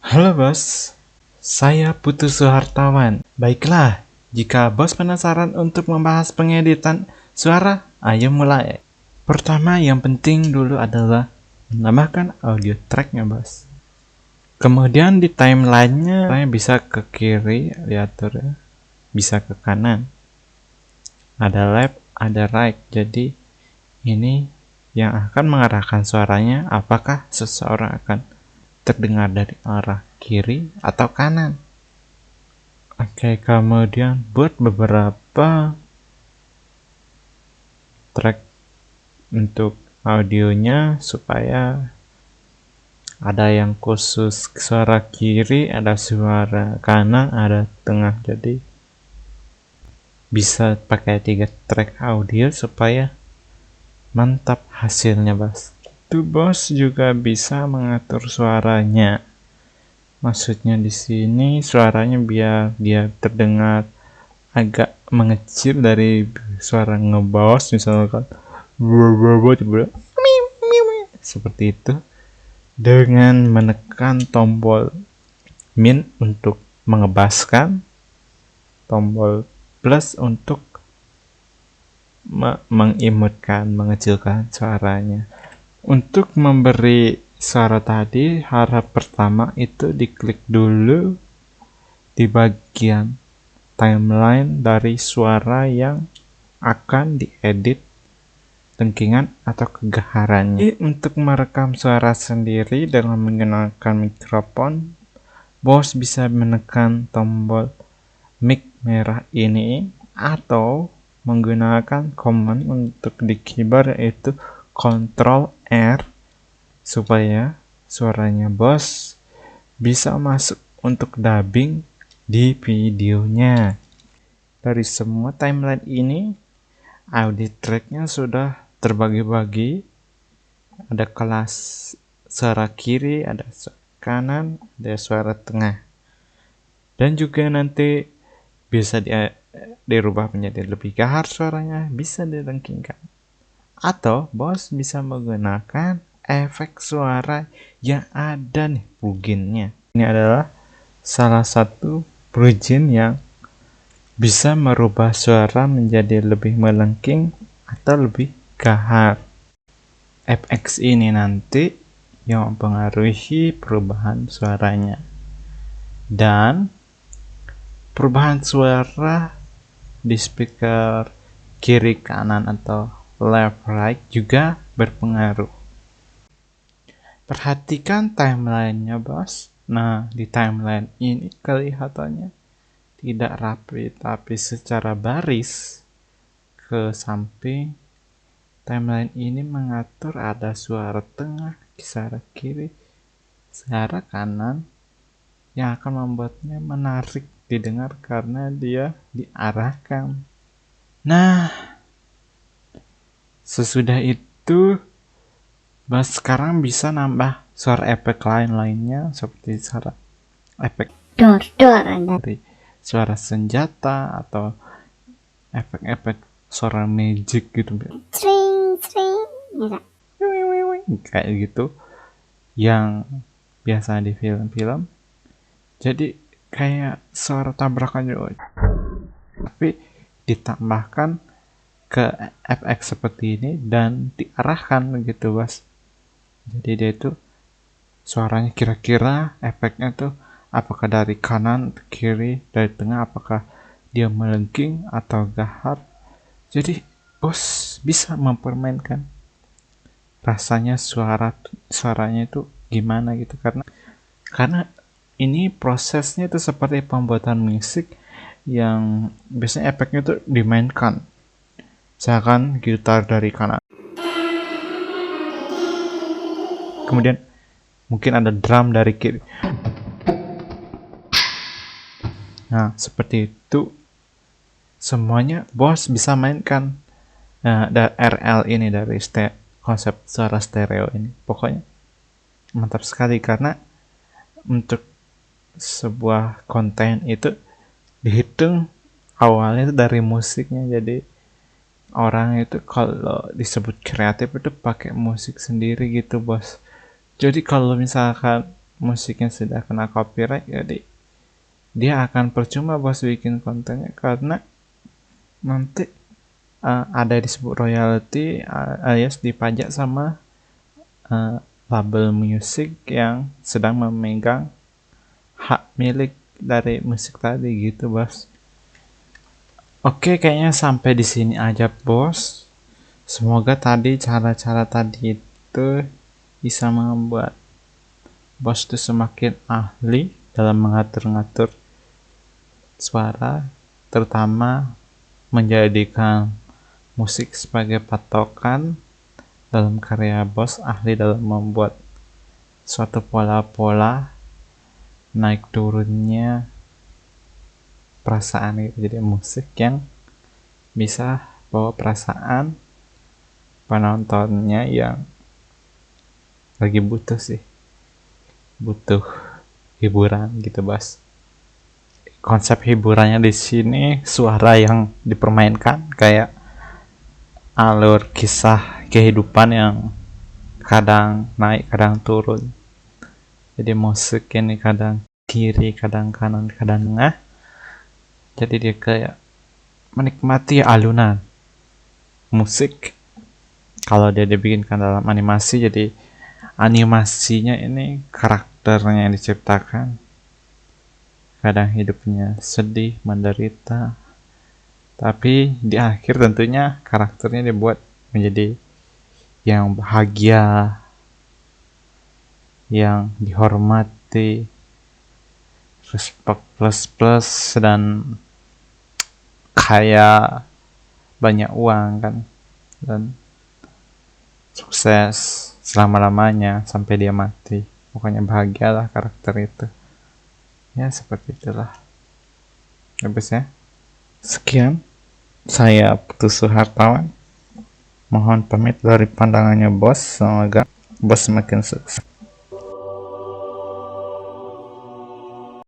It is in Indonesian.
Halo bos, saya Putu Suhartawan. Baiklah, jika bos penasaran untuk membahas pengeditan suara, ayo mulai. Pertama yang penting dulu adalah menambahkan audio tracknya bos. Kemudian di timelinenya saya bisa ke kiri, diatur ya. Bisa ke kanan. Ada left, ada right. Jadi ini yang akan mengarahkan suaranya apakah seseorang akan terdengar dari arah kiri atau kanan. Oke, kemudian buat beberapa track untuk audionya supaya ada yang khusus suara kiri, ada suara kanan, ada tengah. Jadi bisa pakai 3 track audio supaya mantap hasilnya bos. Itu bos juga bisa mengatur suaranya. Maksudnya di sini suaranya biar dia terdengar agak mengecil dari suara ngebass misalkan seperti itu dengan menekan tombol min untuk mengebaskan, tombol plus untuk mengimutkan, mengecilkan suaranya. Untuk memberi suara tadi, harap pertama itu diklik dulu di bagian timeline dari suara yang akan diedit dengkingan atau kegaharannya. Untuk merekam suara sendiri dengan menggunakan mikrofon, bos bisa menekan tombol mic merah ini atau menggunakan command untuk di keyboard yaitu Ctrl R supaya suaranya bos bisa masuk untuk dubbing di videonya. Dari semua timeline ini, audio tracknya sudah terbagi-bagi. Ada kelas suara kiri, ada suara kanan, ada suara tengah. Dan juga nanti bisa dirubah menjadi lebih gahar suaranya, bisa dilengkingkan. Atau bos bisa menggunakan efek suara yang ada nih pluginnya. Ini adalah salah satu plugin yang bisa merubah suara menjadi lebih melengking atau lebih gahar. FX ini nanti yang mempengaruhi perubahan suaranya. Dan perubahan suara di speaker kiri kanan atau left right juga berpengaruh. Perhatikan timelinenya bos. Nah, di timeline ini kelihatannya tidak rapi tapi secara baris ke samping. Timeline ini mengatur ada suara tengah, suara kiri, suara kanan yang akan membuatnya menarik didengar karena dia diarahkan. Nah, sesudah itu bos sekarang bisa nambah suara efek lainnya seperti suara efek dor dari suara senjata atau efek-efek suara magic gitu Tring gitu. kayak gitu yang biasa di film-film. Jadi kayak suara tabrakan juga, tapi ditambahkan ke FX seperti ini dan diarahkan begitu bos. Jadi dia itu suaranya kira-kira efeknya tuh apakah dari kanan ke kiri, dari tengah apakah dia melengking atau gahar. Jadi bos bisa mempermainkan rasanya suaranya itu gimana gitu, karena ini prosesnya itu seperti pembuatan musik yang biasanya efeknya itu dimainkan. Misalkan gitar dari kanan, kemudian mungkin ada drum dari kiri. Nah, seperti itu semuanya bos bisa mainkan. Nah, RL ini dari konsep suara stereo ini. Pokoknya mantap sekali karena untuk sebuah konten itu dihitung awalnya itu dari musiknya. Jadi orang itu kalau disebut kreatif itu pakai musik sendiri gitu bos. Jadi kalau misalkan musiknya sudah kena copyright, jadi dia akan percuma bos bikin kontennya, karena nanti ada disebut royalty alias dipajak sama label musik yang sedang memegang hak milik dari musik tadi gitu bos. Oke, kayaknya sampai di sini aja bos. Semoga tadi cara-cara tadi itu bisa membuat bos tuh semakin ahli dalam mengatur-ngatur suara, terutama menjadikan musik sebagai patokan dalam karya bos, ahli dalam membuat suatu pola-pola naik turunnya perasaan gitu. Jadi musik yang bisa bawa perasaan penontonnya yang lagi butuh hiburan gitu bos. Konsep hiburannya di sini suara yang dipermainkan kayak alur kisah kehidupan yang kadang naik kadang turun. Jadi musik ini kadang kiri kadang kanan kadang tengah, jadi dia kayak menikmati alunan musik. Kalau dia dibikinkan dalam animasi, jadi animasinya ini karakternya yang diciptakan, kadang hidupnya sedih menderita, tapi di akhir tentunya karakternya dibuat menjadi yang bahagia, yang dihormati, respect plus dan kaya banyak uang kan, dan sukses selama-lamanya sampai dia mati. Pokoknya bahagialah karakter itu. Ya seperti itulah. Habis ya. Sekian, saya Putu Suhartawan. Mohon pamit dari pandangannya bos. Semoga bos semakin sukses.